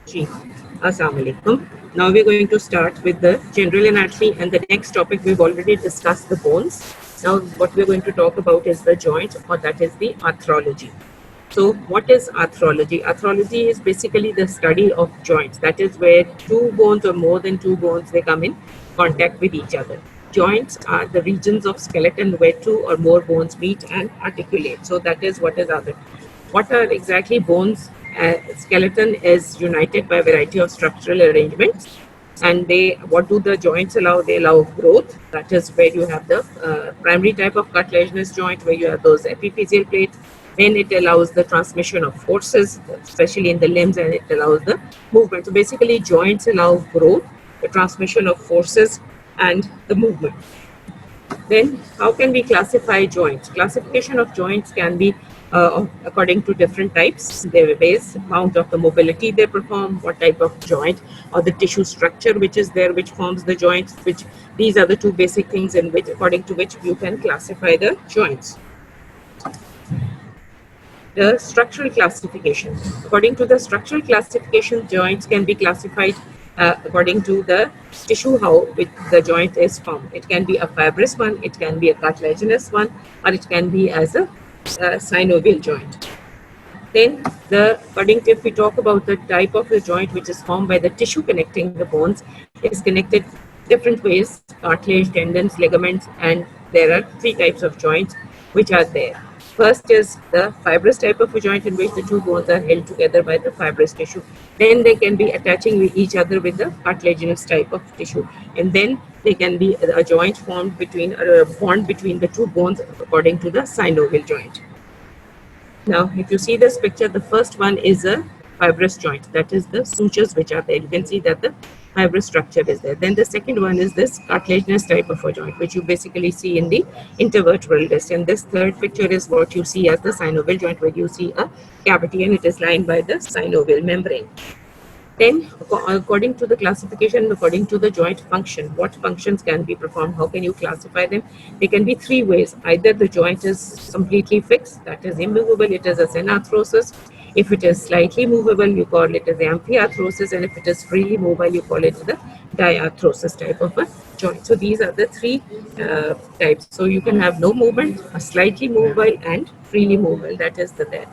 Ji, Assalamu alaikum. Now we're going to start with the general anatomy, and the next topic we've already discussed the bones. Now what we're going to talk about is the joint, or that is the arthrology. So what is arthrology? Arthrology is basically the study of joints. That is where two bones or more than two bones, they come in contact with each other. Joints are the regions of skeleton where two or more bones meet and articulate. So that is what is other. What are exactly bones? Skeleton is united by a variety of structural arrangements, and what do the joints allow? They allow growth. That is where you have the primary type of cartilaginous joint, where you have those epiphyseal plates. Then it allows the transmission of forces, especially in the limbs, and it allows the movement. So basically, joints allow growth, the transmission of forces, and the movement. Then how can we classify joints? Classification of joints can be according to different types. Their base amount of the mobility they perform, what type of joint or the tissue structure which is there, which forms the joints, which these are the two basic things in which, according to which you can classify the joints. The structural classification. According to the structural classification, joints can be classified according to the tissue how the joint is formed. It can be a fibrous one, it can be a cartilaginous one, or it can be as a synovial joint. Then, according to, if we talk about the type of the joint which is formed by the tissue connecting the bones, is connected different ways: cartilage, tendons, ligaments, and there are three types of joints which are there. First is the fibrous type of a joint, in which the two bones are held together by the fibrous tissue. Then they can be attaching with each other with the cartilaginous type of tissue, and then they can be a joint formed between, or a bond between the two bones, according to the synovial joint. Now, if you see this picture, the first one is a fibrous joint. That is the sutures which are there. You can see that the fibrous structure is there. Then the second one is this cartilaginous type of a joint, which you basically see in the intervertebral disc. And this third picture is what you see as the synovial joint, where you see a cavity and it is lined by the synovial membrane. Then, according to the classification, according to the joint function, what functions can be performed? How can you classify them? There can be three ways. Either the joint is completely fixed, that is immovable, it is a synarthrosis. If it is slightly movable, you call it as amphiarthrosis, and if it is freely mobile, you call it the diarthrosis type of a joint. So these are the three types. So you can have no movement, a slightly mobile, and freely mobile. That is the there.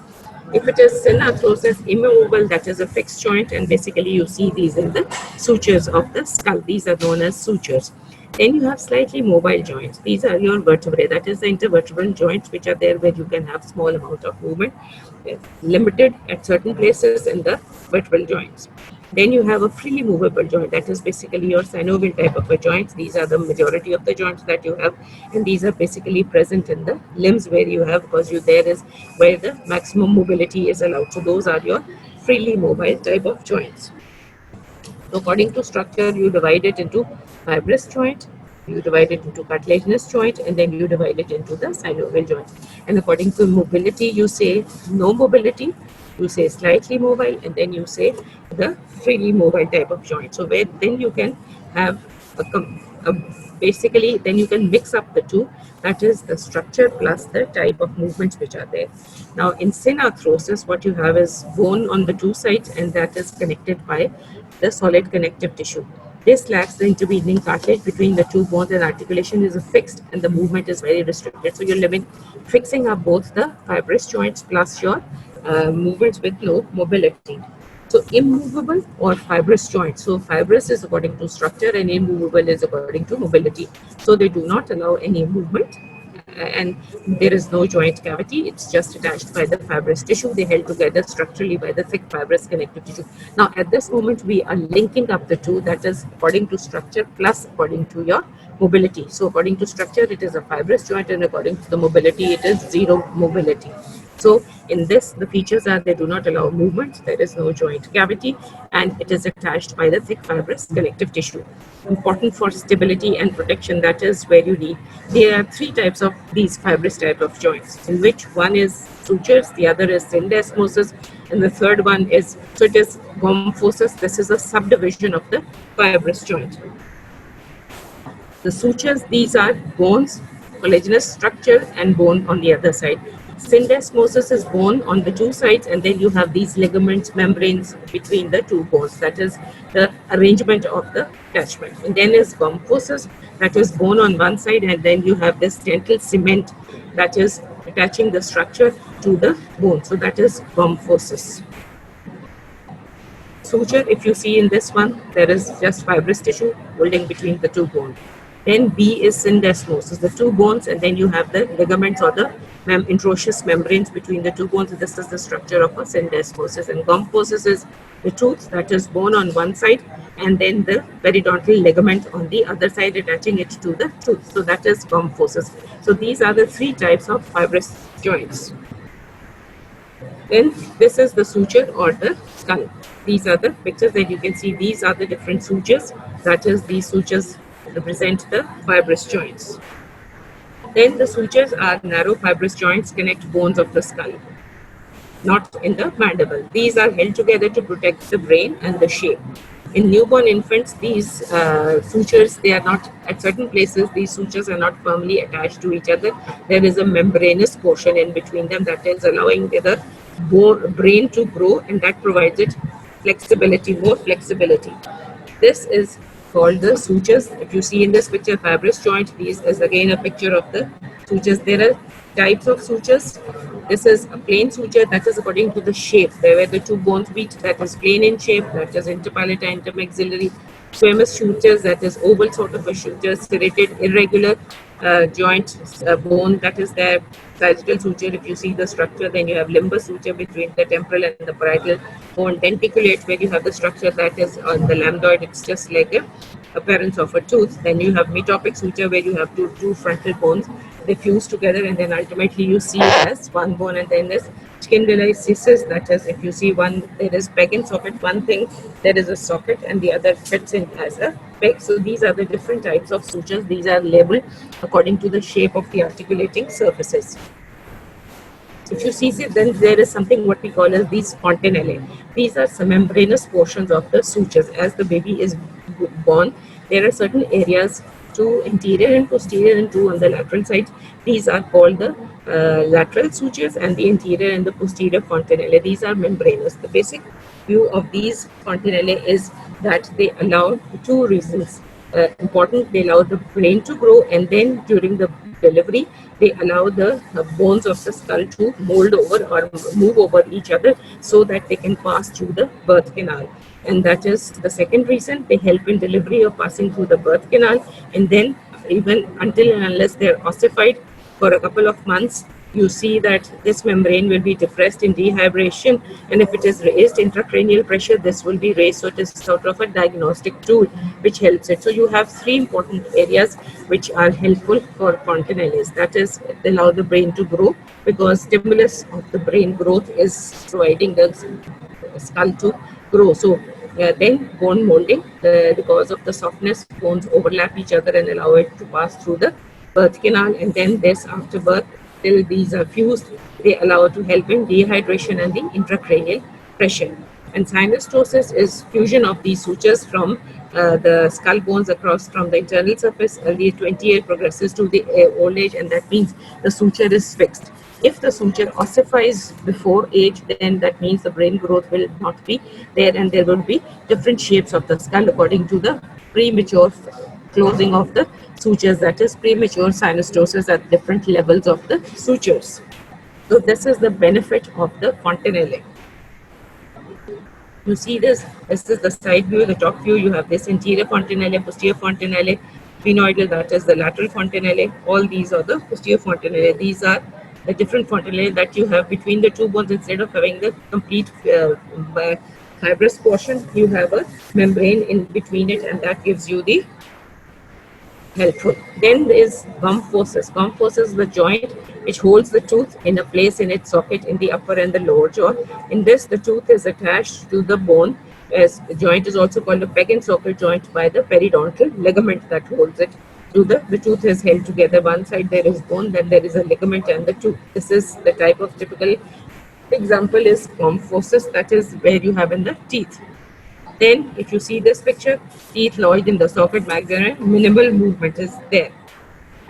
If it is synarthrosis, immovable, that is a fixed joint, and basically you see these in the sutures of the skull. These are known as sutures. Then you have slightly mobile joints. These are your vertebrae, that is the intervertebral joints, which are there where you can have small amount of movement, limited at certain places in the vertebral joints. Then you have a freely movable joint, that is basically your synovial type of a joints. These are the majority of the joints that you have, and these are basically present in the limbs where you have, because there is where the maximum mobility is allowed. So those are your freely mobile type of joints. So according to structure, you divide it into fibrous joint, you divide it into cartilaginous joint, and then you divide it into the synovial joint. And according to mobility, you say no mobility, you say slightly mobile, and then you say the freely mobile type of joint. So where then you can have basically then you can mix up the two, that is the structure plus the type of movements which are there. Now in synarthrosis, what you have is bone on the two sides, and that is connected by the solid connective tissue. This lacks the intervening cartilage between the two bones, and articulation is fixed and the movement is very restricted. So you're living fixing up both the fibrous joints plus your movements with low mobility. So immovable or fibrous joints. So fibrous is according to structure and immovable is according to mobility. So they do not allow any movement, and there is no joint cavity. It's just attached by the fibrous tissue. They held together structurally by the thick fibrous connective tissue. Now at this moment we are linking up the two, that is according to structure plus according to your mobility. So according to structure it is a fibrous joint, and according to the mobility it is zero mobility. So in this, the features are they do not allow movement, there is no joint cavity, and it is attached by the thick fibrous connective tissue. Important for stability and protection, that is where you need. There are three types of these fibrous type of joints, in which one is sutures, the other is syndesmosis, and the third one is, so it is gomphosis. This is a subdivision of the fibrous joint. The sutures, these are bones, collagenous structure, and bone on the other side. Syndesmosis is bone on the two sides, and then you have these ligaments, membranes between the two bones. That is the arrangement of the attachment. And then is gomphosis, that is bone on one side, and then you have this dental cement that is attaching the structure to the bone. So that is gomphosis. Suture, if you see in this one, there is just fibrous tissue holding between the two bones. Then B is syndesmosis, the two bones, and then you have the ligaments or the introtious membranes between the two bones. This is the structure of a syndesmosis. And gomphosis is the tooth, that is bone on one side, and then the periodontal ligament on the other side attaching it to the tooth. So that is gomphosis. So these are the three types of fibrous joints. Then this is the suture or the skull. These are the pictures that you can see. These are the different sutures. That is, these sutures represent the fibrous joints. Then the sutures are narrow fibrous joints connect bones of the skull, not in the mandible. These are held together to protect the brain and the shape. In newborn infants, these sutures, they are not at certain places, these sutures are not firmly attached to each other. There is a membranous portion in between them that is allowing the brain to grow, and that provides it flexibility, more flexibility. This is called the sutures. If you see in this picture, fibrous joint, this is again a picture of the sutures. There are types of sutures. This is a plain suture, that is according to the shape. There where the two bones meet, that is plain in shape, that is interpalatal, intermaxillary. Squamous sutures, that is oval sort of a suture. Serrated, irregular joint bone, that is there. Sagittal suture, if you see the structure, then you have limbus suture between the temporal and the parietal bone. Denticulate, where you have the structure that is on the lambdoid, it's just like a appearance of a tooth. Then you have metopic suture, where you have two frontal bones, they fuse together, and then ultimately you see it as one bone. And then there's scindylisis, that is, if you see one, there is peg and socket, one thing, there is a socket, and the other fits in as a peg. So these are the different types of sutures. These are labeled according to the shape of the articulating surfaces. If you see it, then there is something what we call as these fontanelle. These are some membranous portions of the sutures. As the baby is born, there are certain areas, two anterior and posterior and two on the lateral side. These are called the lateral sutures, and the interior and the posterior fontanelle. These are membranous. The basic view of these fontanelle is that they allow two reasons. Important, they allow the brain to grow, and then during the delivery, they allow the bones of the skull to mold over or move over each other so that they can pass through the birth canal. And that is the second reason. They help in delivery or passing through the birth canal. And then even until and unless they're ossified for a couple of months, you see that this membrane will be depressed in dehydration, and if it is raised intracranial pressure, this will be raised. So it is sort of a diagnostic tool which helps it. So you have three important areas which are helpful for fontanelles. That is, they allow the brain to grow, because stimulus of the brain growth is providing the skull to grow. So then bone molding, because of the softness, bones overlap each other and allow it to pass through the birth canal. And then this after birth, till these are fused, they allow to help in dehydration and the intracranial pressure. And synostosis is fusion of these sutures from the skull bones across from the internal surface. The 20 year progresses to the old age, and that means the suture is fixed. If the suture ossifies before age, then that means the brain growth will not be there, and there will be different shapes of the skull according to the premature closing of the sutures, that is premature synostosis at different levels of the sutures. So this is the benefit of the fontanelle. You see this is the side view, the top view. You have this interior fontanelle, posterior fontanelle, phenoidal, that is the lateral fontanelle. All these are the posterior fontanelle. These are the different fontanelle that you have between the two bones. Instead of having the complete fibrous portion, you have a membrane in between it, and that gives you the helpful. Then there is gomphosis. Gomphosis is the joint which holds the tooth in a place in its socket in the upper and the lower jaw. In this, the tooth is attached to the bone. As the joint is also called a peg and socket joint by the periodontal ligament that holds it. The tooth is held together. One side there is bone, then there is a ligament and the tooth. This is the type of typical example is gomphosis, that is where you have in the teeth. Then if you see this picture, teeth lodged in the socket, maxillary, minimal movement is there.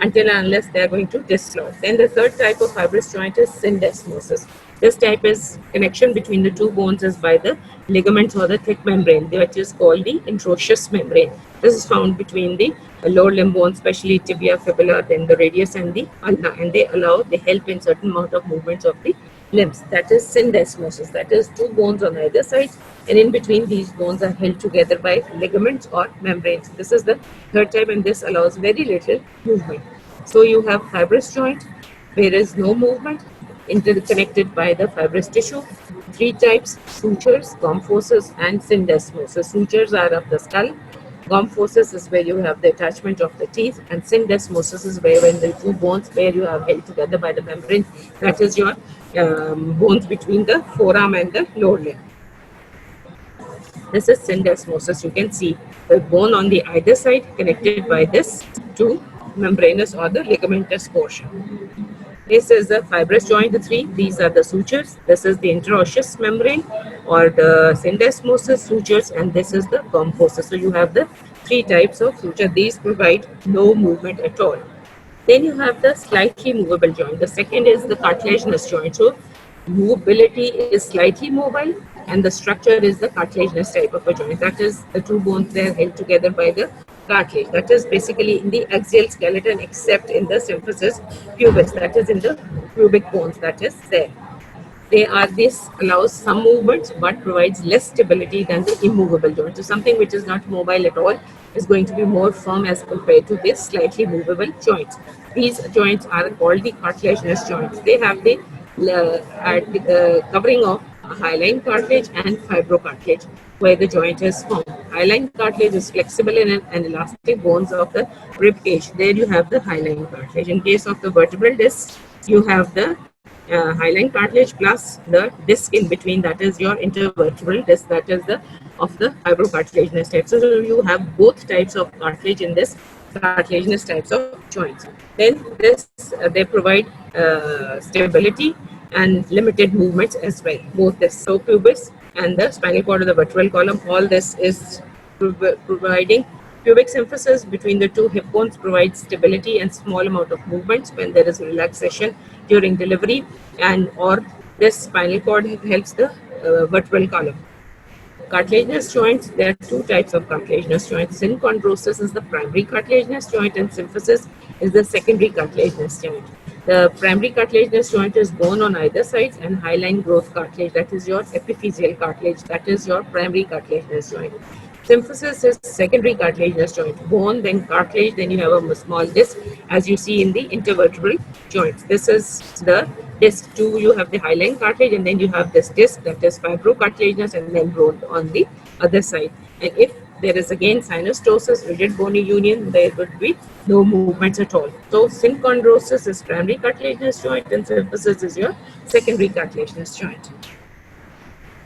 until and unless they are going to dislodge. Then the third type of fibrous joint is syndesmosis. This type is connection between the two bones is by the ligaments or the thick membrane, which is called the interosseous membrane. This is found between the lower limb bones, especially tibia, fibula, then the radius and the ulna, and they help in certain amount of movements of the limbs. That is syndesmosis. That is two bones on either side, and in between these bones are held together by ligaments or membranes. This is the third type, and this allows very little movement. So you have fibrous joint, where is no movement, interconnected by the fibrous tissue. Three types: sutures, gomphosis, and syndesmosis. Sutures are of the skull. Gomphosis is where you have the attachment of the teeth, and syndesmosis is where when the two bones where you have held together by the membrane, that is your bones between the forearm and the lower limb. This is syndesmosis. You can see the bone on the either side connected by this to membranous or the ligamentous portion. This is the fibrous joint, the three. These are the sutures. This is the interosseous membrane or the syndesmosis sutures, and this is the gomphosis. So you have the three types of suture. These provide no movement at all. Then you have the slightly movable joint. The second is the cartilaginous joint. So movability is slightly mobile, and the structure is the cartilaginous type of a joint. That is, the two bones they are held together by the cartilage. That is basically in the axial skeleton, except in the symphysis pubis. That is in the pubic bones. That is there. This allows some movements but provides less stability than the immovable joint. So something which is not mobile at all is going to be more firm as compared to this slightly movable joints. These joints are called the cartilaginous joints. They have the covering of hyaline cartilage and fibrocartilage, where the joint is formed. Hyaline cartilage is flexible and elastic bones of the rib cage. There you have the hyaline cartilage. In case of the vertebral disc, you have the hyaline cartilage plus the disc in between, that is your intervertebral disc, that is the of the fibrocartilaginous type. So you have both types of cartilage in this cartilaginous types of joints. Then this they provide stability and limited movements as well. Both the pubis and the spinal cord of the vertebral column, all this is providing pubic symphysis between the two hip bones provides stability and small amount of movements when there is relaxation during delivery, and or this spinal cord helps the vertebral column. Cartilaginous joints, there are two types of cartilaginous joints. Synchondrosis is the primary cartilaginous joint and symphysis is the secondary cartilaginous joint. The primary cartilaginous joint is bone on either side and hyaline growth cartilage, that is your epiphyseal cartilage, that is your primary cartilaginous joint. Symphysis is secondary cartilaginous joint, bone, then cartilage, then you have a small disc as you see in the intervertebral joints. This is the disc 2, you have the hyaline cartilage, and then you have this disc that is fibrocartilaginous and then bone on the other side. And if there is again synostosis, rigid bony union, there would be no movements at all. So synchondrosis is primary cartilaginous joint and symphysis is your secondary cartilaginous joint.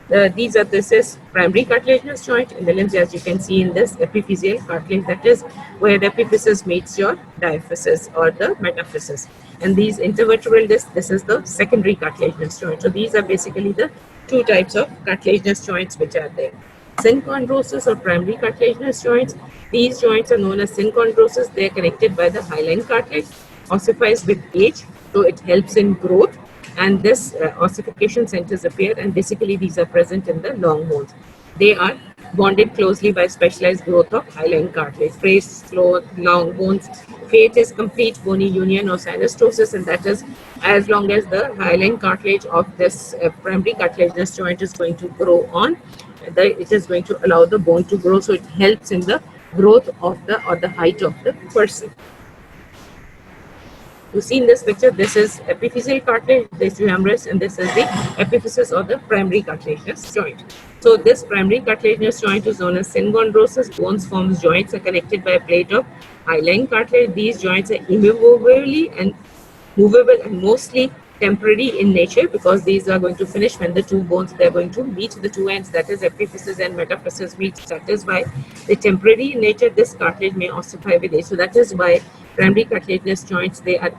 This is primary cartilaginous joint in the limbs, as you can see in this epiphyseal cartilage, that is where the epiphysis meets your diaphysis or the metaphysis. And these intervertebral discs, this is the secondary cartilaginous joint. So these are basically the two types of cartilaginous joints which are there. Synchondrosis or primary cartilaginous joints, these joints are known as synchondrosis. They are connected by the hyaline cartilage, ossifies with age, so it helps in growth. And this ossification centers appear, and basically these are present in the long bones. They are bonded closely by specialized growth of hyaline cartilage. Phrase, slow, long bones. Fate is complete bony union or synostosis, and that is as long as the hyaline cartilage of this primary cartilaginous joint is going to grow on, it is going to allow the bone to grow, so it helps in the growth of the height of the person. You see in this picture, this is epiphyseal cartilage, this humerus, and this is the epiphysis of the primary cartilaginous joint. So this primary cartilaginous joint is known as synchondrosis. Bones forms joints are connected by a plate of hyaline cartilage. These joints are immovable and movable and mostly temporary in nature because these are going to finish when the two bones, they're going to meet the two ends, that is epiphysis and metaphysis meets. That is why the temporary in nature, this cartilage may ossify with age. So that is why primary cartilaginous joints, they are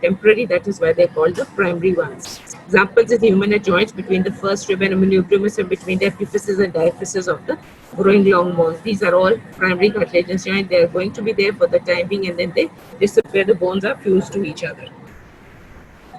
temporary. That is why they're called the primary ones. Examples is the humanoid joints between the first rib and manubrium and between the epiphysis and diaphysis of the growing long bones. These are all primary cartilaginous joints. They are going to be there for the time being and then they disappear. The bones are fused to each other.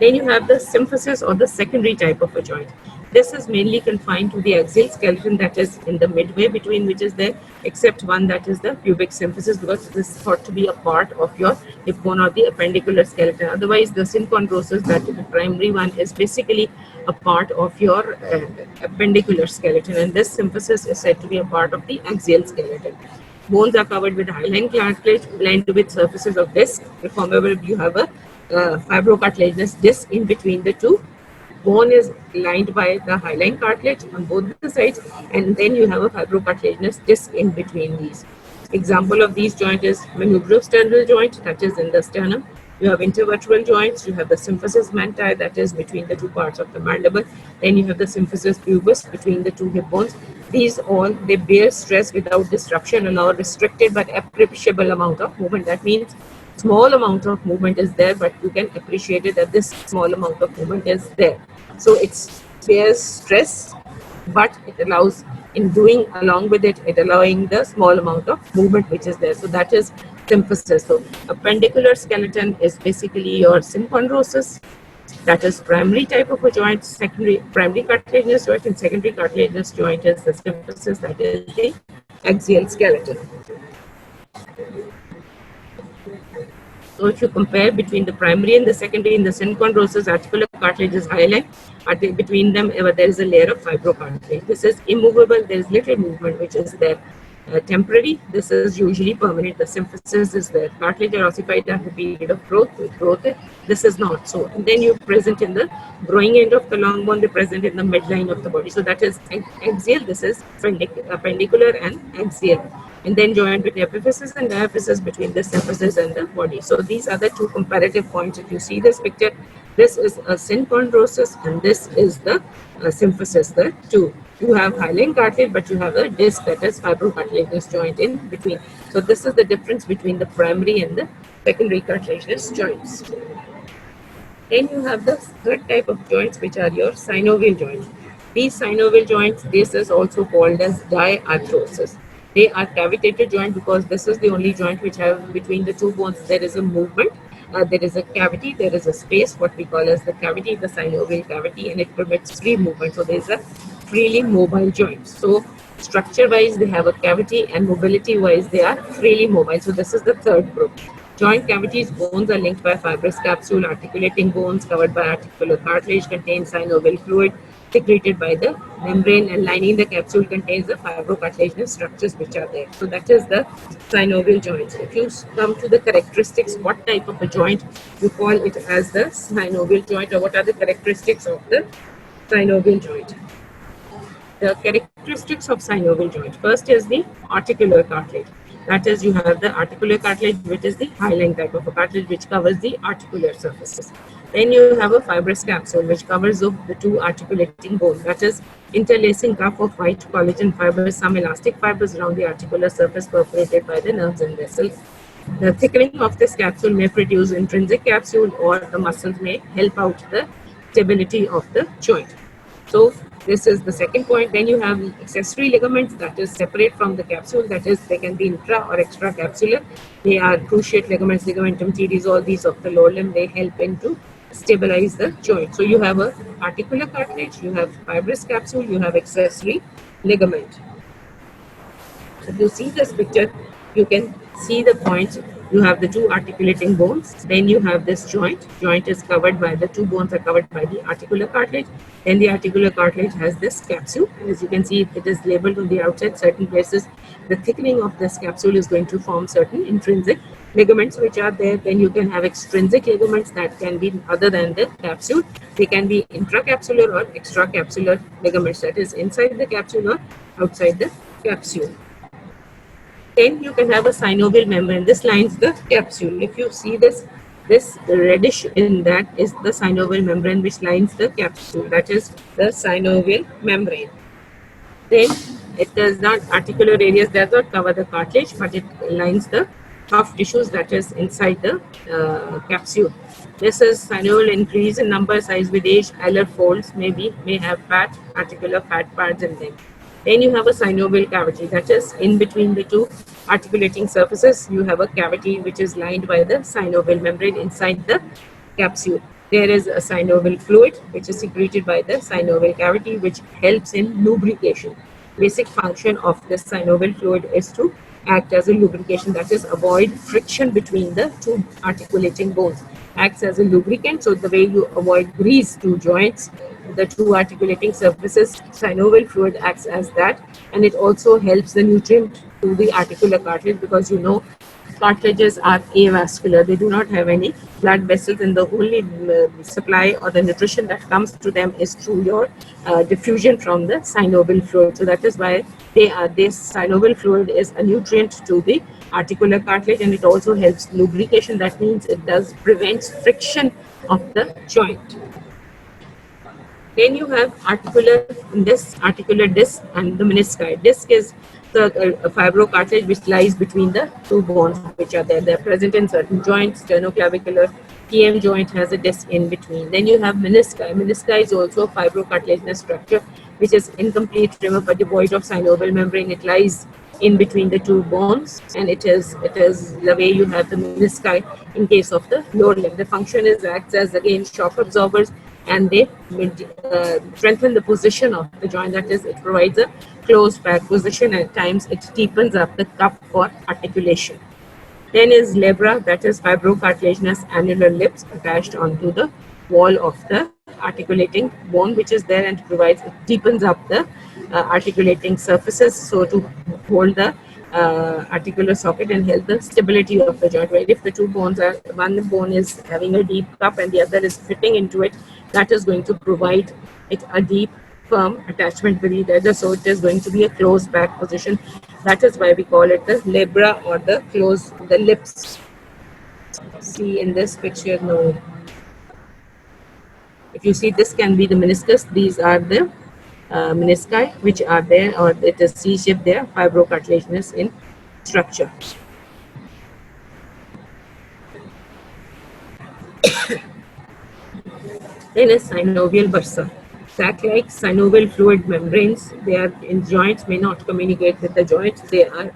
Then you have the symphysis or the secondary type of a joint. This is mainly confined to the axial skeleton that is in the midway between which is there, except one, that is the pubic symphysis, because this is thought to be a part of your hip bone or the appendicular skeleton. Otherwise, the synchondrosis, that is the primary one, is basically a part of your appendicular skeleton, and this symphysis is said to be a part of the axial skeleton. Bones are covered with hyaline cartilage blended with surfaces of disc. If however you have a fibrocartilaginous disc in between the two, bone is lined by the hyaline cartilage on both the sides, and then you have a fibrocartilaginous disc in between these. Example of these joint is manubriosternal joint, that is in the sternum. You have intervertebral joints, you have the symphysis manti, that is between the two parts of the mandible. Then you have the symphysis pubis between the two hip bones. These all, they bear stress without disruption, allow restricted but appreciable amount of movement. That means small amount of movement is there, but you can appreciate it that this small amount of movement is there. So it bears stress, but it allows, in doing along with it, it allowing the small amount of movement which is there. So that is symphysis. So appendicular skeleton is basically your synchondrosis, that is primary type of a joint. Secondary, primary cartilaginous joint, and secondary cartilaginous joint is the symphysis, that is the axial skeleton. So if you compare between the primary and the secondary, in the synchondrosis, articular cartilage is hyaline. Between them, there is a layer of fibrocartilage. This is immovable. There is little movement which is there. Temporary, this is usually permanent. The symphysis is there. Cartilage are ossified after a period of growth. With growth, this is not so. And then you present in the growing end of the long bone, they present in the midline of the body. So that is axial. This is appendicular and axial. And then joined with epiphysis and diaphysis between the symphysis and the body. So these are the two comparative points. If you see this picture, this is a synchondrosis and this is the symphysis. The two. You have hyaline cartilage, but you have a disc, that is fibrocartilaginous joint in between. So this is the difference between the primary and the secondary cartilaginous joints. Then you have the third type of joints, which are your synovial joints. These synovial joints, this is also called as diarthrosis. They are cavitated joint because this is the only joint which have between the two bones there is a movement. There is a cavity, there is a space, what we call as the cavity, the synovial cavity, and it permits free movement. So there is a freely mobile joint. So structure wise they have a cavity, and mobility wise they are freely mobile. So this is the third group. Joint cavities, bones are linked by fibrous capsule. Articulating bones covered by articular cartilage contain synovial fluid secreted by the membrane, and lining the capsule contains the fibrocartilaginous structures which are there. So that is the synovial joints. If you come to the characteristics, what type of a joint you call it as the synovial joint, or what are the characteristics of the synovial joint? The characteristics of synovial joint. First is the articular cartilage. That is, you have the articular cartilage, which is the hyaline type of a cartilage which covers the articular surfaces. Then you have a fibrous capsule which covers the two articulating bones. That is, interlacing cuff of white collagen fibers, some elastic fibers around the articular surface perforated by the nerves and vessels. The thickening of this capsule may produce intrinsic capsule, or the muscles may help out the stability of the joint. So this is the second point. Then you have accessory ligaments that is separate from the capsule, that is they can be intra or extra capsular. They are cruciate ligaments, ligamentum teres, all these of the lower limb, they help into stabilize the joint. So you have a articular cartilage, you have fibrous capsule, you have accessory ligament. If you see this picture, you can see the points. You have the two articulating bones. Then you have this joint. Joint is covered by the two bones are covered by the articular cartilage. Then the articular cartilage has this capsule. As you can see, it is labeled on the outside. Certain places, the thickening of this capsule is going to form certain intrinsic ligaments which are there. Then you can have extrinsic ligaments that can be other than the capsule. They can be intracapsular or extracapsular ligaments, that is inside the capsule or outside the capsule. Then you can have a synovial membrane. This lines the capsule. If you see this This reddish in that is the synovial membrane which lines the capsule, that is the synovial membrane. Then it does not, articular areas does not cover the cartilage, but it lines the tough tissues that is inside the capsule. This is synovial increase in number size with age. Alar folds may have fat, articular fat pads in them. Then you have a synovial cavity, that is in between the two articulating surfaces. You have a cavity which is lined by the synovial membrane inside the capsule. There is a synovial fluid which is secreted by the synovial cavity, which helps in lubrication. Basic function of the synovial fluid is to act as a lubrication, that is avoid friction between the two articulating bones. Acts as a lubricant, so the way you avoid grease to joints, the two articulating surfaces, synovial fluid acts as that, and it also helps the nutrient to the articular cartilage, because you know cartilages are avascular. They do not have any blood vessels, and the only supply or the nutrition that comes to them is through your diffusion from the synovial fluid. So that is why this synovial fluid is a nutrient to the articular cartilage, and it also helps lubrication. That means it does prevents friction of the joint. Then you have articular disc and the menisci. Disc is the fibrocartilage which lies between the two bones which are there. They are present in certain joints. Sternoclavicular TM joint has a disc in between. Then you have menisci. Menisci is also a fibrocartilaginous structure which is incomplete, remember, devoid of synovial membrane. It lies in between the two bones, and it is the way you have the menisci in case of the lower limb. The function is acts as again shock absorbers, and they strengthen the position of the joint. That is, it provides a closed back position. At times it deepens up the cup for articulation. Then is labra, that is fibrocartilaginous annular lips attached onto the wall of the articulating bone which is there, and provides, it deepens up the articulating surfaces, so to hold the articular socket and help the stability of the joint. Right? If the two bones are, one bone is having a deep cup and the other is fitting into it, that is going to provide it a deep firm attachment with the other, so it is going to be a closed back position. That is why we call it the labra or the lips. See in this picture, no. If you see, this can be the meniscus. These are the menisci which are there, or it is C-shaped there, fibrocartilaginous in structure. Then is synovial bursa. Sac-like synovial fluid membranes, they are in joints, may not communicate with the joints. They are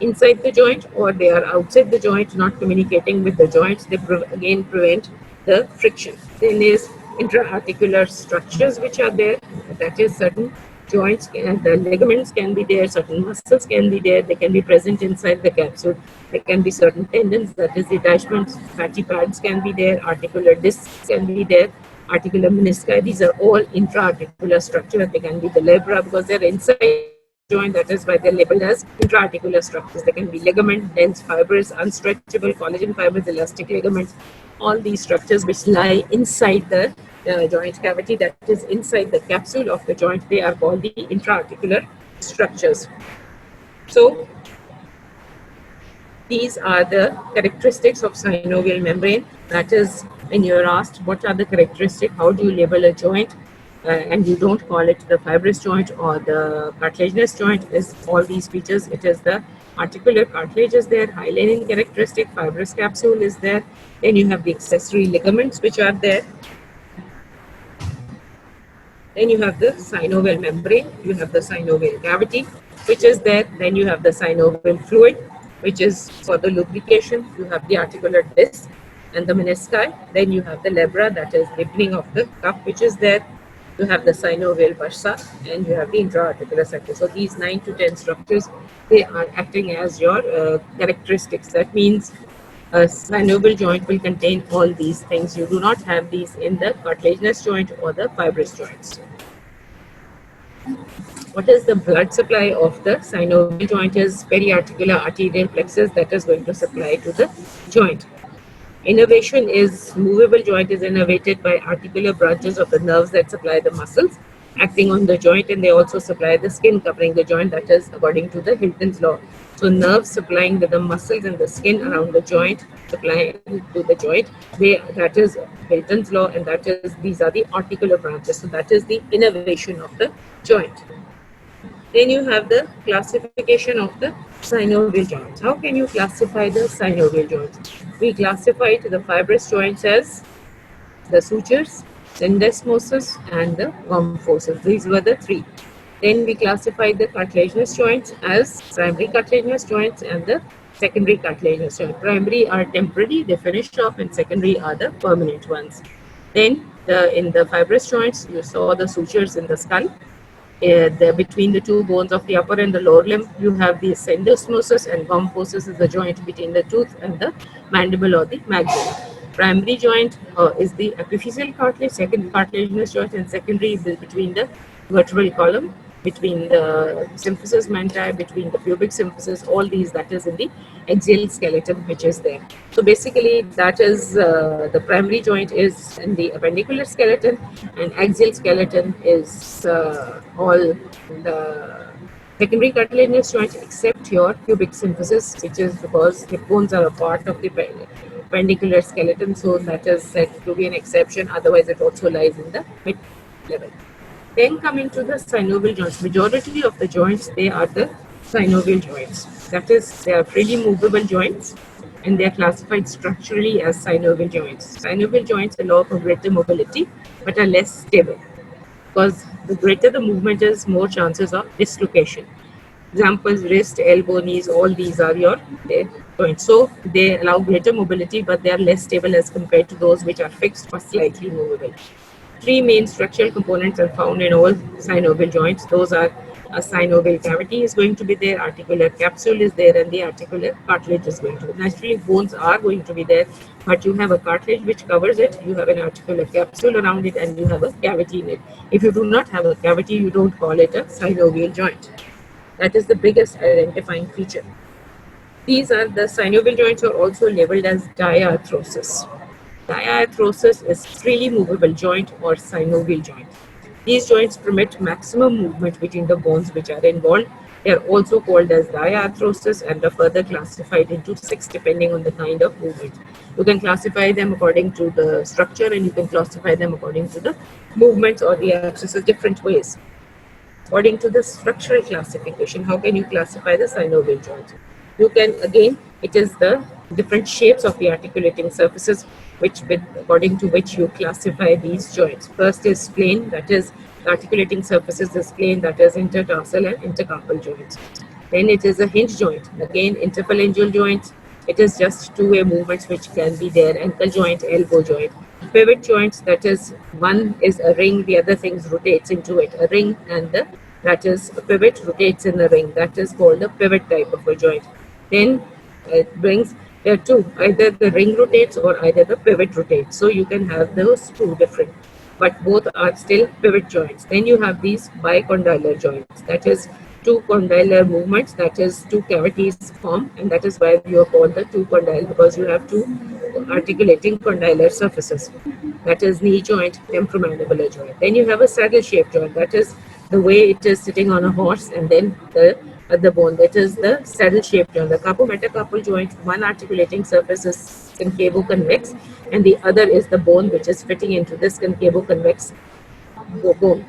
inside the joint or they are outside the joint, not communicating with the joints. They again prevent the friction. Then is intra-articular structures which are there, that is certain joints, the ligaments can be there, certain muscles can be there, they can be present inside the capsule. There can be certain tendons, that is detachments, fatty pads can be there, articular discs can be there, articular menisci. These are all intra-articular structure. They can be the labra because they're inside joint, that is why they're labeled as intra-articular structures. They can be ligament, dense fibers, unstretchable collagen fibers, elastic ligaments. All these structures which lie inside the joint cavity, that is inside the capsule of the joint, they are called the intra-articular structures. So these are the characteristics of synovial membrane. That is, when you're asked what are the characteristics, how do you label a joint, and you don't call it the fibrous joint or the cartilaginous joint, is all these features. It is the articular cartilage is there, hyaline characteristic, fibrous capsule is there, then you have the accessory ligaments which are there, then you have the synovial membrane, you have the synovial cavity which is there, then you have the synovial fluid which is for the lubrication, you have the articular disc and the menisci, then you have the labra, that is the beginning of the cup which is there, you have the synovial bursa, and you have the intra-articular structure. So these 9 to 10 structures, they are acting as your characteristics. That means a synovial joint will contain all these things. You do not have these in the cartilaginous joint or the fibrous joints. What is the blood supply of the synovial joint? Is periarticular arterial plexus that is going to supply to the joint. Innervation is movable joint is innervated by articular branches of the nerves that supply the muscles. acting on the joint, and they also supply the skin covering the joint, that is according to the Hilton's law. So nerves supplying the muscles and the skin around the joint, supplying to the joint, that is Hilton's law, and that is, these are the articular branches. So that is the innervation of the joint. Then you have the classification of the synovial joints. How can you classify the synovial joints? We classified the fibrous joints as the sutures, syndesmosis, and the rhombosis. These were the three. Then we classified the cartilaginous joints as primary cartilaginous joints and the secondary cartilaginous joints. Primary are temporary, they finish off, and secondary are the permanent ones. Then in the fibrous joints, you saw the sutures in the skull. Between the two bones of the upper and the lower limb, you have the syndesmosis, and rhombosis is the joint between the tooth and the mandible or the magna. Primary joint is the epiphyseal cartilage, second cartilaginous joint, and secondary is between the vertebral column, between the symphysis manti, between the pubic symphysis, all these, that is in the axial skeleton which is there. So basically that is the primary joint is in the appendicular skeleton, and axial skeleton is all the secondary cartilaginous joint except your pubic symphysis, which is because hip bones are a part of the appendicular skeleton, so that is said to be an exception, otherwise it also lies in the mid level. Then coming to the synovial joints, majority of the joints, they are the synovial joints. That is, they are freely movable joints, and they are classified structurally as synovial joints. Synovial joints allow for greater mobility but are less stable, because the greater the movement is, more chances of dislocation. Examples: wrist, elbow, knees, all these are your joints. So they allow greater mobility, but they are less stable as compared to those which are fixed or slightly movable. Three main structural components are found in all synovial joints. Those are a synovial cavity is going to be there, articular capsule is there, and the articular cartilage is going to be. Naturally, bones are going to be there, but you have a cartilage which covers it, you have an articular capsule around it, and you have a cavity in it. If you do not have a cavity, you don't call it a synovial joint. That is the biggest identifying feature. These are the synovial joints are also labeled as diarthrosis. Diarthrosis is freely movable joint or synovial joint. These joints permit maximum movement between the bones which are involved. They are also called as diarthrosis and are further classified into 6 depending on the kind of movement. You can classify them according to the structure, and you can classify them according to the movements or the axis in different ways. According to the structural classification, how can you classify the synovial joints? You can, again, it is the different shapes of the articulating surfaces according to which you classify these joints. First is plane, that is the articulating surfaces is plane, that is intertarsal and intercarpal joints. Then it is a hinge joint, again interphalangeal joints. It is just two-way movements which can be there, ankle joint, elbow joint. Pivot joints, that is, one is a ring, the other things rotates into it, a ring, and that is a pivot rotates in the ring, that is called a pivot type of a joint. Then it brings, there are two, either the ring rotates or either the pivot rotates. So you can have those two different, but both are still pivot joints. Then you have these bicondylar joints, that is two condylar movements, that is two cavities form, and that is why you are called the two condyle, because you have two articulating condylar surfaces. That is knee joint, temporomandibular joint. Then you have a saddle shaped joint, that is the way it is sitting on a horse, and then the bone, that is the saddle shaped joint. The carpometacarpal joint, one articulating surface is concavo-convex, and the other is the bone which is fitting into this concavo-convex bone.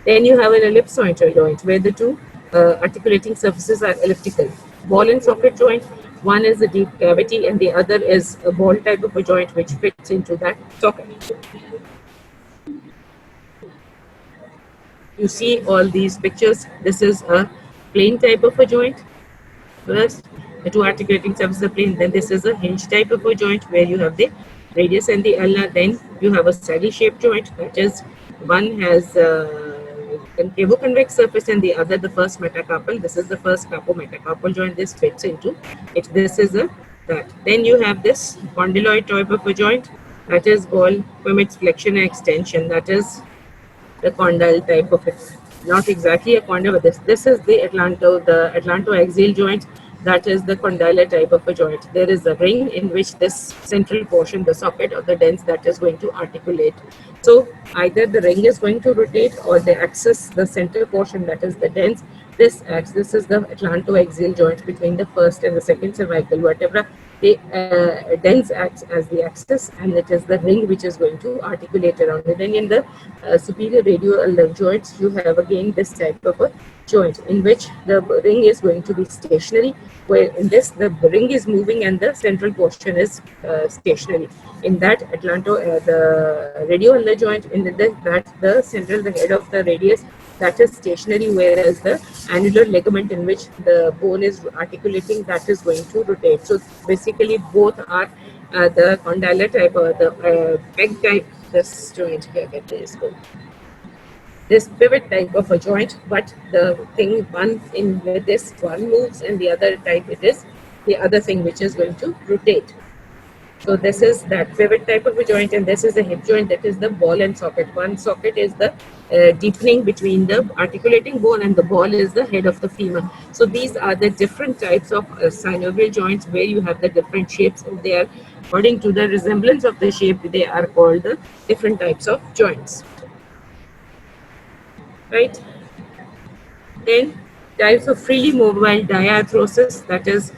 Then you have an ellipsoidal joint where the two articulating surfaces are elliptical. Ball and socket joint, one is a deep cavity and the other is a ball type of a joint which fits into that socket. You see all these pictures. This is a plane type of a joint. First, the two articulating surfaces are plane. Then this is a hinge type of a joint where you have the radius and the ulna. Then you have a saddle-shaped joint. That is, one has concavo-convex surface and the other the first metacarpal. This is the first carpometacarpal joint. This fits into it. This is a that. Then you have this condyloid type of a joint. That is called Quemet's flexion and extension. That is the condyle type of it. Not exactly a condyle, but this is the atlantoaxial joint. that is the condylar type of a joint. There is a ring in which this central portion, the socket or the dens, that is going to articulate. So either the ring is going to rotate or the axis, the center portion, that is the dens, this acts. This is the atlantoaxial joint between the first and the second cervical vertebra. The dens acts as the axis, and it is the ring which is going to articulate around it. And in the superior radioulnar joints, you have again this type of a joint in which the ring is going to be stationary, where in this the ring is moving and the central portion is stationary. In that the radioulnar joint, in that the central, the head of the radius, that is stationary, whereas the annular ligament in which the bone is articulating, that is going to rotate. So basically both are the condylar type or the peg type, this joint here, get this called this pivot type of a joint, but the thing one in with this one moves and the other type it is the other thing which is going to rotate. So this is that pivot type of a joint, and this is a hip joint, that is the ball and socket. One socket is the deepening between the articulating bone, and the ball is the head of the femur. So these are the different types of synovial joints where you have the different shapes, and they are according to the resemblance of the shape, they are called the different types of joints. Right? Then types of freely mobile diarthrosis, that is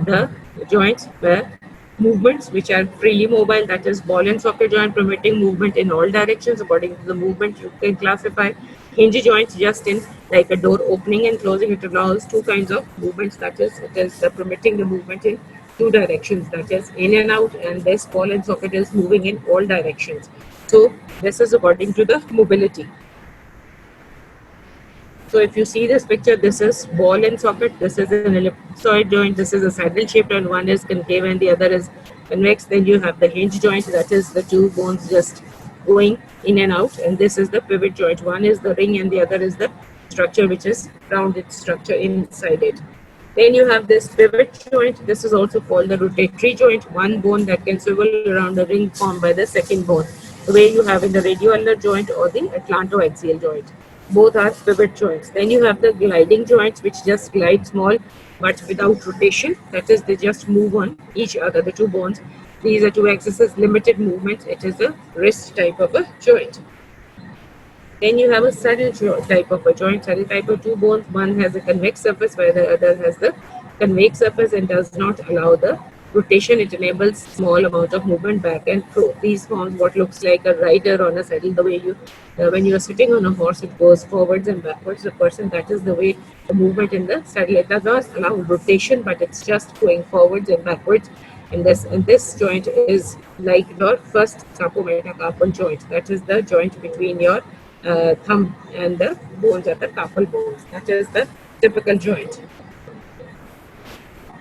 the joints where movements which are freely mobile, that is ball and socket joint, permitting movement in all directions. According to the movement, you can classify hinge joints just in like a door opening and closing. It allows two kinds of movements, that is it is permitting the movement in two directions, that is in and out, and this ball and socket is moving in all directions. So this is according to the mobility. So if you see this picture, this is ball and socket, this is an ellipsoid joint, this is a saddle shaped, and one is concave and the other is convex. Then you have the hinge joint, that is the two bones just going in and out, and this is the pivot joint. One is the ring and the other is the structure which is rounded structure inside it. Then you have this pivot joint. This is also called the rotatory joint, one bone that can swivel around a ring formed by the second bone, the way you have in the radioulnar joint or the atlantoaxial joint. Both are pivot joints. Then you have the gliding joints, which just glide small but without rotation. That is, they just move on each other, the two bones. These are two axes, limited movement. It is a wrist type of a joint. Then you have a saddle type of a joint. Saddle type of two bones. One has a convex surface while the other has the convex surface and does not allow the rotation. It enables small amount of movement back and forth. These forms what looks like a rider on a saddle. The way you, when you are sitting on a horse, it goes forwards and backwards. The person, that is the way the movement in the saddle. It does not allow rotation, but it's just going forwards and backwards. And this joint is like your first sapometacarpal joint. That is the joint between your thumb and the bones are the carpal bones. That is the typical joint.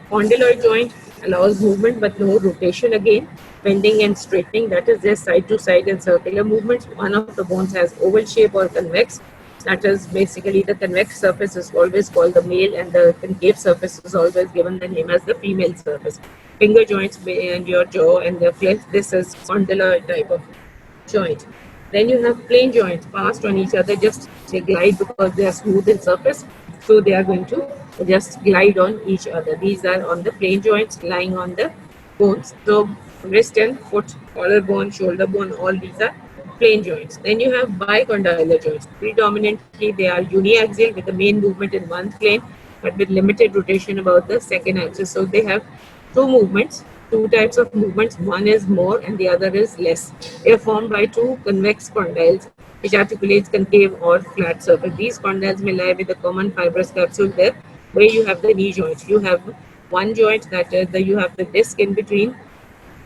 Condyloid joint allows movement but no rotation again, bending and straightening, that is their side to side and circular movements. One of the bones has oval shape or convex, that is basically the convex surface is always called the male and the concave surface is always given the name as the female surface. Finger joints and your jaw and the flesh, this is condyloid type of joint. Then you have plane joints passed on each other, just they glide because they are smooth in surface. So they are going to just glide on each other. These are on the plane joints lying on the bones. So wrist and foot, collarbone, shoulder bone, all these are plane joints. Then you have bicondylar joints. Predominantly they are uniaxial with the main movement in one plane, but with limited rotation about the second axis. So they have two movements, two types of movements. One is more and the other is less. They are formed by two convex condyles which articulates concave or flat surface. These condyles may lie with a common fibrous capsule there, where you have the knee joint. You have one joint that is you have the disc in between,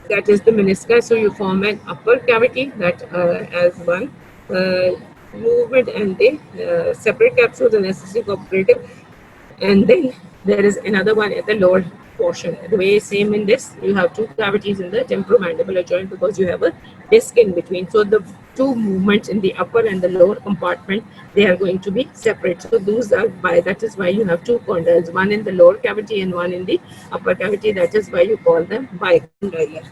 that is the meniscus. So you form an upper cavity that as one uh, movement, and they separate capsules and necessary cooperative, and then there is another one at the lower portion. The way same in this, you have two cavities in the temporomandibular joint because you have a disc in between. So the two movements in the upper and the lower compartment, they are going to be separate. So those are by, that is why you have two condyles, one in the lower cavity and one in the upper cavity. That is why you call them bicondylar.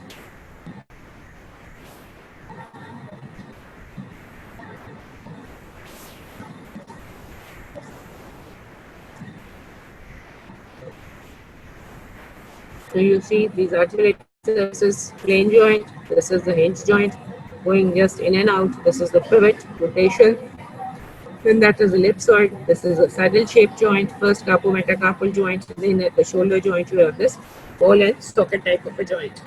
So you see these articulating surfaces, plain joint, this is the hinge joint, going just in and out, this is the pivot, rotation, then that is ellipsoid, this is a saddle shaped joint, first carpo metacarpal joint, then at the shoulder joint you have this ball and socket type of a joint.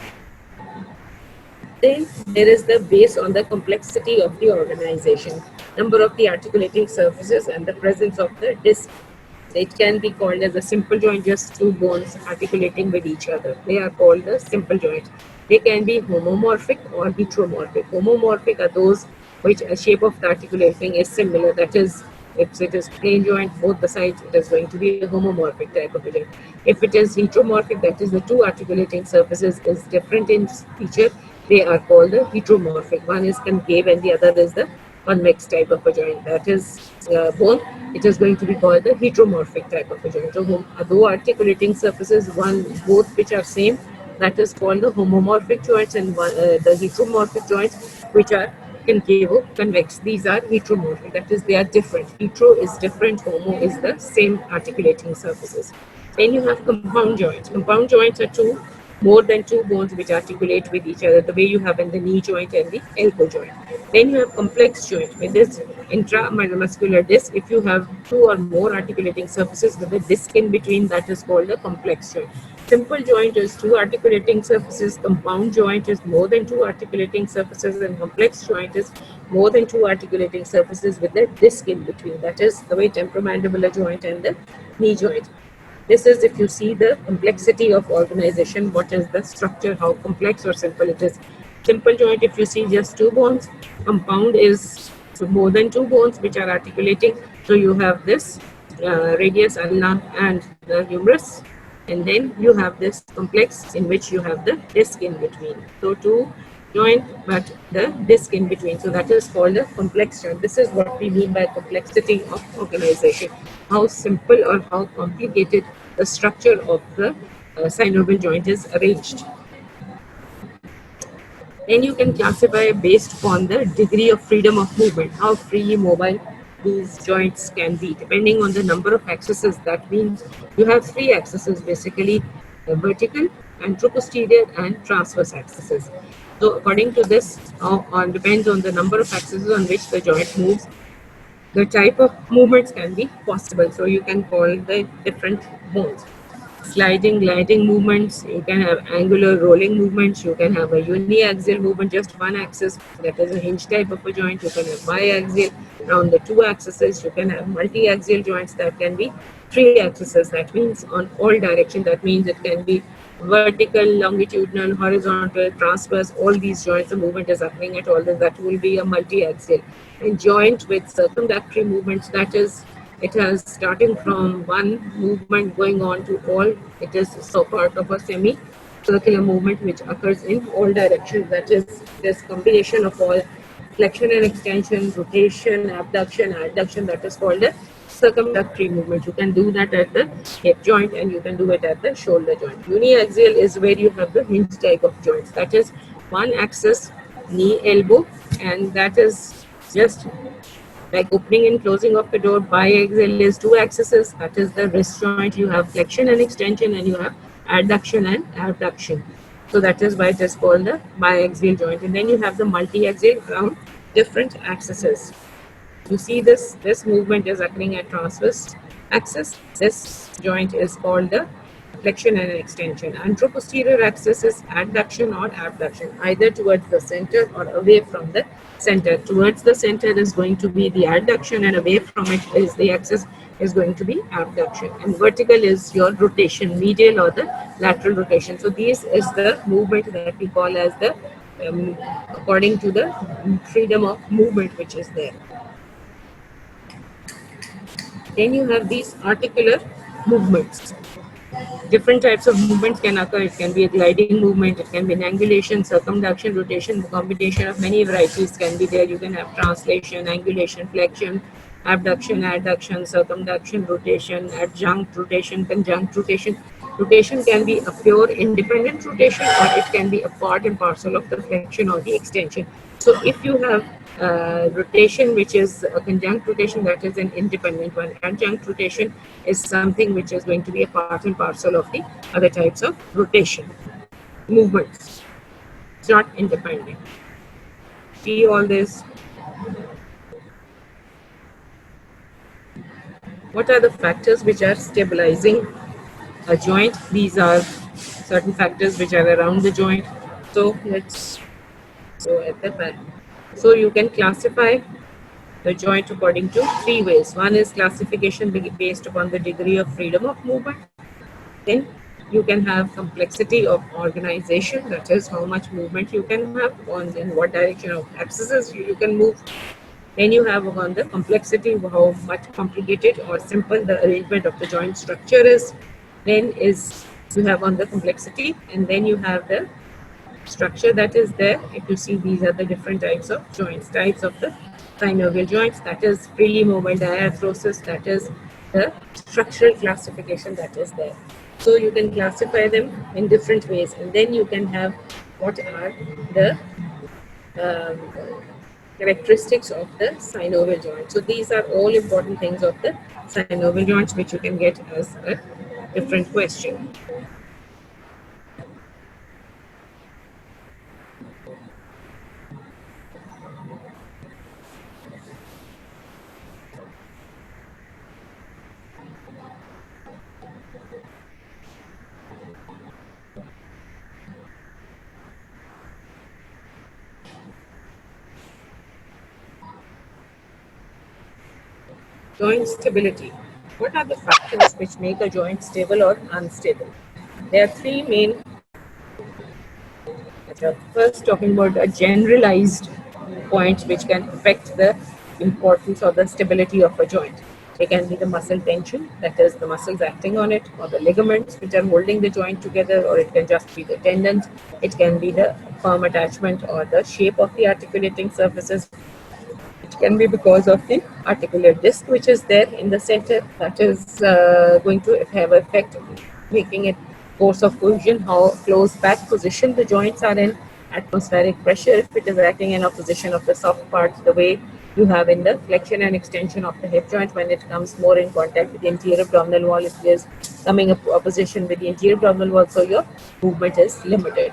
Then there is the base on the complexity of the organization, number of the articulating surfaces and the presence of the disc. It can be called as a simple joint, just two bones articulating with each other. They are called the simple joint. They can be homomorphic or heteromorphic. Homomorphic are those which a shape of the articulating is similar. That is, if it is plain joint, both the sides, it is going to be a homomorphic type of a joint. If it is heteromorphic, that is the two articulating surfaces is different in feature, they are called the heteromorphic. One is concave and the other is the convex type of a joint. That is bone, it is going to be called the heteromorphic type of a joint. So, though articulating surfaces, both which are same, that is called the homomorphic joints, and the heteromorphic joints, which are concavo, convex. These are heteromorphic. That is, they are different. Hetero is different. Homo is the same articulating surfaces. Then you have compound joints. Compound joints are more than two bones which articulate with each other, the way you have in the knee joint and the elbow joint. Then you have complex joint with this intramuscular disc. If you have two or more articulating surfaces with a disc in between, that is called a complex joint. Simple joint is two articulating surfaces, compound joint is more than two articulating surfaces, and complex joint is more than two articulating surfaces with a disc in between. That is the way temporomandibular joint and the knee joint. This is if you see the complexity of organization, what is the structure, how complex or simple it is. Simple joint, if you see just two bones, compound is more than two bones which are articulating. So you have this radius, ulna and the humerus, and then you have this complex in which you have the disc in between. So two joint but the disc in between. So that is called a complex joint. This is what we mean by complexity of organization. How simple or how complicated the structure of the synovial joint is arranged. Then you can classify based upon the degree of freedom of movement, how free, mobile these joints can be, depending on the number of axes. That means you have three axes basically, vertical, anteroposterior and transverse axes. So according to this, depends on the number of axes on which the joint moves, the type of movements can be possible. So you can call the different bones. Sliding, gliding movements, you can have angular rolling movements, you can have a uniaxial movement, just one axis, that is a hinge type of a joint, you can have biaxial, around the two axes, you can have multi-axial joints, that can be three axes, that means on all directions, that means it can be vertical, longitudinal, horizontal, transverse, all these joints, the movement is happening at all, that will be a multi-axial. And joint with circumdactory movements, that is, it has starting from one movement going on to all, it is so part of a semi-circular movement which occurs in all directions. That is this combination of all flexion and extension, rotation, abduction, adduction, that is called a circumdactory movement. You can do that at the hip joint and you can do it at the shoulder joint. Uniaxial is where you have the hinge type of joints. That is one axis, knee, elbow, and that is just like opening and closing of the door. Biaxial is two axes, that is the wrist joint. You have flexion and extension and you have adduction and abduction. So that is why it is called the biaxial joint. And then you have the multi-axial around different axes. You see this movement is occurring at transverse axis. This joint is called the flexion and extension. Anteroposterior axis is adduction or abduction, either towards the center or away from the center. Towards the center is going to be the adduction and away from it is the axis is going to be abduction. And vertical is your rotation, medial or the lateral rotation. So this is the movement that we call as the according to the freedom of movement which is there. Then you have these articular movements. Different types of movements can occur. It can be a gliding movement, it can be an angulation, circumduction, rotation. The combination of many varieties can be there. You can have translation, angulation, flexion, abduction, adduction, circumduction, rotation, adjunct rotation, conjunct rotation. Rotation can be a pure independent rotation or it can be a part and parcel of the flexion or the extension. So if you have rotation, which is a conjunct rotation, that is an independent one. Adjunct rotation is something which is going to be a part and parcel of the other types of rotation movements. It's not independent. See all this. What are the factors which are stabilizing a joint? These are certain factors which are around the joint. So let's go at the back. So you can classify the joint according to three ways. One is classification based upon the degree of freedom of movement. Then you can have complexity of organization, that is how much movement you can have, on in what direction of axes you can move. Then you have on the complexity, how much complicated or simple the arrangement of the joint structure is. Then is you have on the complexity, and then you have the structure that is there. If you see, these are the different types of joints, types of the synovial joints, that is freely mobile diarthrosis, that is the structural classification that is there. So you can classify them in different ways, and then you can have what are the um, characteristics of the synovial joint. So these are all important things of the synovial joints, which you can get as a different question. Joint stability. What are the factors which make a joint stable or unstable? There are three main. First, talking about a generalized points which can affect the importance or the stability of a joint. It can be the muscle tension, that is the muscles acting on it, or the ligaments which are holding the joint together, or it can just be the tendons. It can be the firm attachment or the shape of the articulating surfaces. It can be because of the articular disc which is there in the center, that is going to have effect, making it force of cohesion, how close back position the joints are in, atmospheric pressure, if it is acting in opposition of the soft parts, the way you have in the flexion and extension of the hip joint when it comes more in contact with the interior abdominal wall, if it is coming up opposition with the interior abdominal wall, so your movement is limited.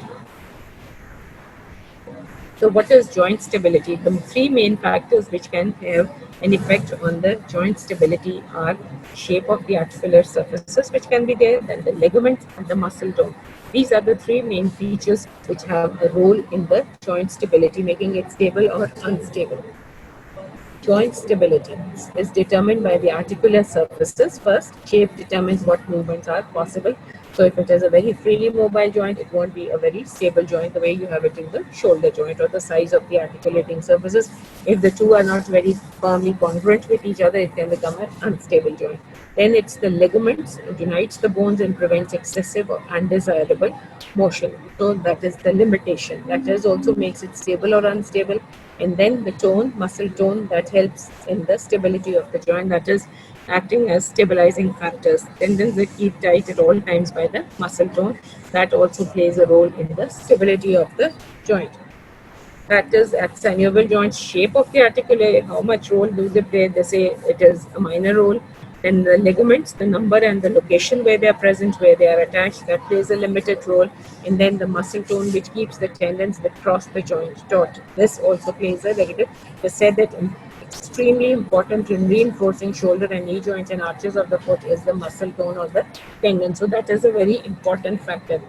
So what is joint stability? The three main factors which can have an effect on the joint stability are shape of the articular surfaces which can be there, then the ligaments and the muscle tone. These are the three main features which have a role in the joint stability, making it stable or unstable. Joint stability is determined by the articular surfaces. First, shape determines what movements are possible. So if it is a very freely mobile joint, it won't be a very stable joint the way you have it in the shoulder joint, or the size of the articulating surfaces. If the two are not very firmly congruent with each other, it can become an unstable joint. Then it's the ligaments, it unites the bones and prevents excessive or undesirable motion. So that is the limitation. That is also makes it stable or unstable. And then the tone, muscle tone, that helps in the stability of the joint, that is acting as stabilizing factors. Tendons that keep tight at all times by the muscle tone, that also plays a role in the stability of the joint. Factors at synovial joint, shape of the articulate, how much role do they play? They say it is a minor role. Then the ligaments, the number and the location where they are present, where they are attached, that plays a limited role. And then the muscle tone, which keeps the tendons that cross the joint taut. This also plays a negative. They said that extremely important in reinforcing shoulder and knee joints and arches of the foot is the muscle tone or the tendon. So that is a very important factor.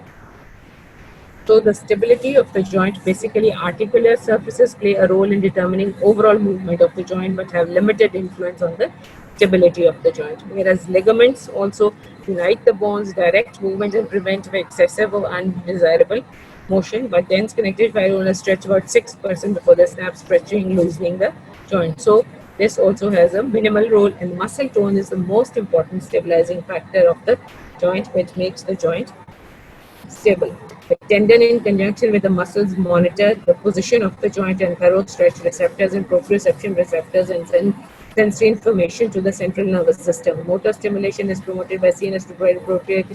So the stability of the joint, basically articular surfaces play a role in determining overall movement of the joint, but have limited influence on the stability of the joint. Whereas ligaments also unite the bones, direct movement and prevent excessive or undesirable motion, but dense connective tissue stretch about 6% before the snap, stretching, loosening the joint. So this also has a minimal role, and muscle tone is the most important stabilizing factor of the joint, which makes the joint stable. The tendon, in conjunction with the muscles, monitor the position of the joint and thorough stretch receptors and proprioception receptors and send sensory information to the central nervous system. Motor stimulation is promoted by CNS to provide appropriate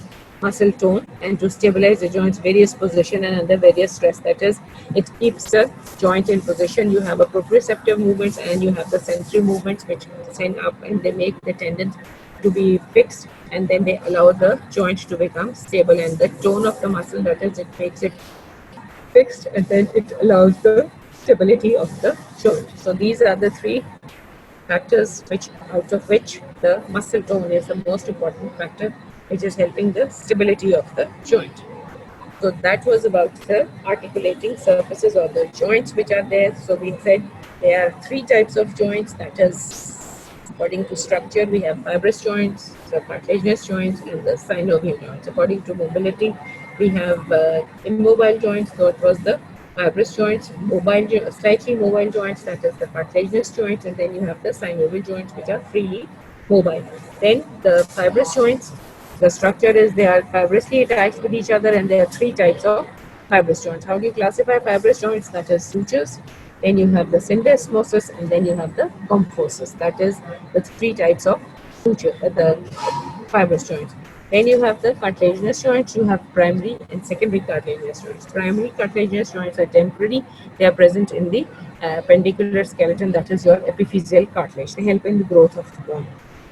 muscle tone and to stabilize the joint's various position and under various stress. That is, it keeps the joint in position. You have a proprioceptive movements and you have the sensory movements which send up and they make the tendon to be fixed, and then they allow the joint to become stable, and the tone of the muscle, that is, it makes it fixed, and then it allows the stability of the joint. So these are the three factors which out of which the muscle tone is the most important factor, which is helping the stability of the joint. So that was about the articulating surfaces or the joints which are there. So we said there are three types of joints, that is, according to structure, we have fibrous joints, the cartilaginous joints, and the synovial joints. According to mobility, we have immobile joints, so it was the fibrous joints, slightly mobile joints, that is the cartilaginous joints, and then you have the synovial joints, which are freely mobile. Then the fibrous joints, the structure is they are fibrously attached with each other, and there are three types of fibrous joints. How do you classify fibrous joints? That is sutures, then you have the syndesmosis, and then you have the kyphosis. That is the three types of suture, the fibrous joints. Then you have the cartilaginous joints. You have primary and secondary cartilaginous joints. Primary cartilaginous joints are temporary. They are present in the appendicular skeleton, that is your epiphyseal cartilage. They help in the growth of the bone.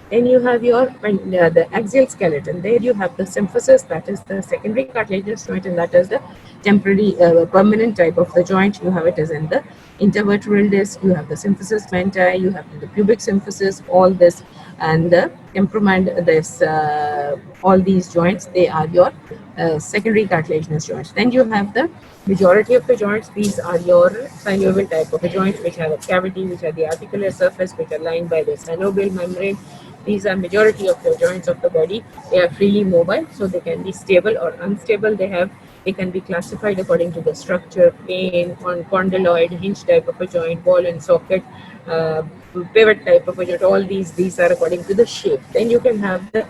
Then you have your the axial skeleton. There you have the symphysis, that is the secondary cartilaginous joint, and that is the temporary permanent type of the joint. You have it as in the intervertebral disc. You have the symphysis plantae. You have the pubic symphysis. All this and the temporal this all these joints, they are your secondary cartilaginous joints. Then you have the majority of the joints. These are your synovial type of the joints, which have a cavity, which are the articular surface, which are lined by the synovial membrane. These are majority of the joints of the body. They are freely mobile, so they can be stable or unstable. They can be classified according to the structure, plane, condyloid, hinge type of a joint, ball and socket, pivot type of a joint. All these are according to the shape. Then you can have the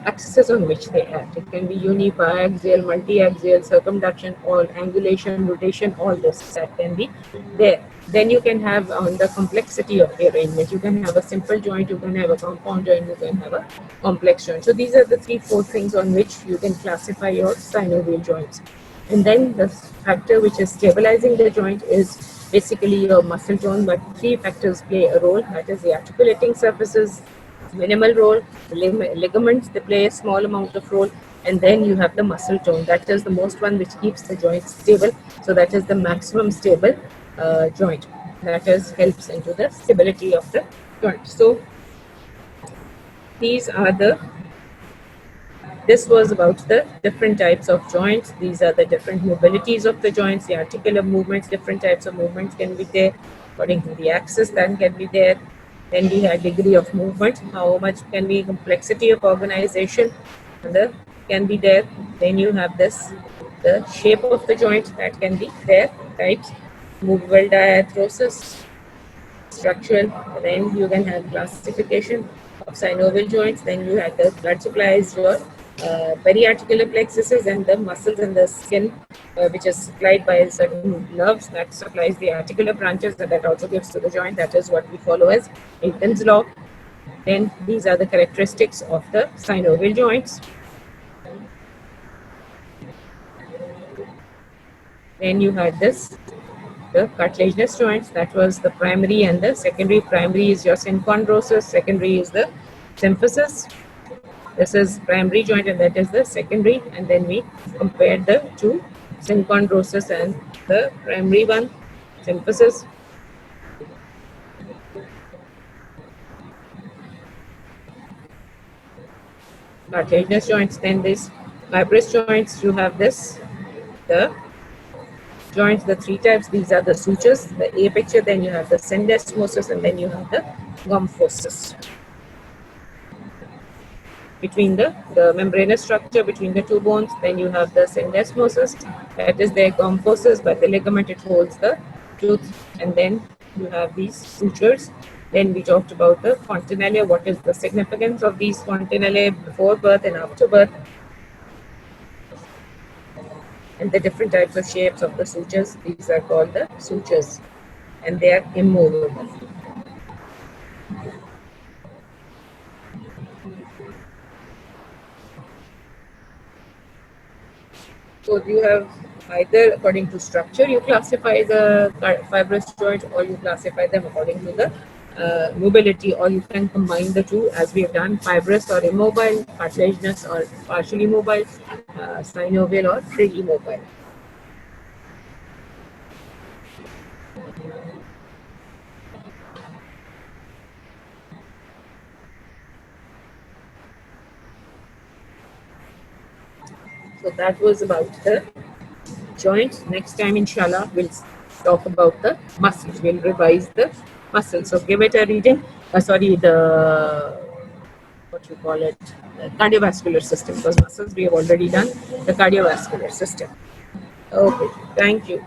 axis on which they act. It can be biaxial, multi-axial, circumduction, all angulation, rotation, all this that can be there. Then you can have on the complexity of the arrangement. You can have a simple joint, you can have a compound joint, you can have a complex joint. So these are the 3-4 things on which you can classify your synovial joints. And then the factor which is stabilizing the joint is basically your muscle tone, but 3 factors play a role. That is the articulating surfaces, minimal role, ligaments, they play a small amount of role, and then you have the muscle tone. That is the most one which keeps the joint stable. So that is the maximum stable joint. That is helps into the stability of the joint. So this was about the different types of joints. These are the different mobilities of the joints, the articular movements, different types of movements can be there according to the axis that can be there. Then we have degree of movement, how much can be complexity of organization can be there. Then you have the shape of the joint that can be there, types, movable diarthrosis, structural. Then you can have classification of synovial joints. Then you have the blood supplies, your periarticular plexuses, and the muscles and the skin, which is supplied by certain nerves that supplies the articular branches, that also gives to the joint. That is what we follow as Newton's law. Then these are the characteristics of the synovial joints. Then you had the cartilaginous joints, that was the primary and the secondary. Primary is your synchondrosis, secondary is the symphysis. This is primary joint and that is the secondary, and then we compared the two, synchondrosis and the primary one, symphysis. Cartilaginous joints, then this fibrous joints, you have the joints, the 3 types. These are the sutures, the A picture, then you have the syndesmosis, and then you have the kyphosis. Between the membranous structure between the 2 bones, then you have the syndesmosis, that is the kyphosis. By the ligament it holds the tooth, and then you have these sutures. Then we talked about the fontanella, what is the significance of these fontanella before birth and after birth, and the different types of shapes of the sutures. These are called the sutures, and they are immovable. So you have either according to structure, you classify the fibrous joint, or you classify them according to the mobility, or you can combine the two as we have done: fibrous or immobile, cartilaginous or partially mobile, synovial or freely mobile. So that was about the joints. Next time, inshallah, we'll talk about the muscles. We'll revise the muscles. So give it a reading. Sorry, the what you call it, the cardiovascular system. Because muscles we have already done. The cardiovascular system. Okay, thank you.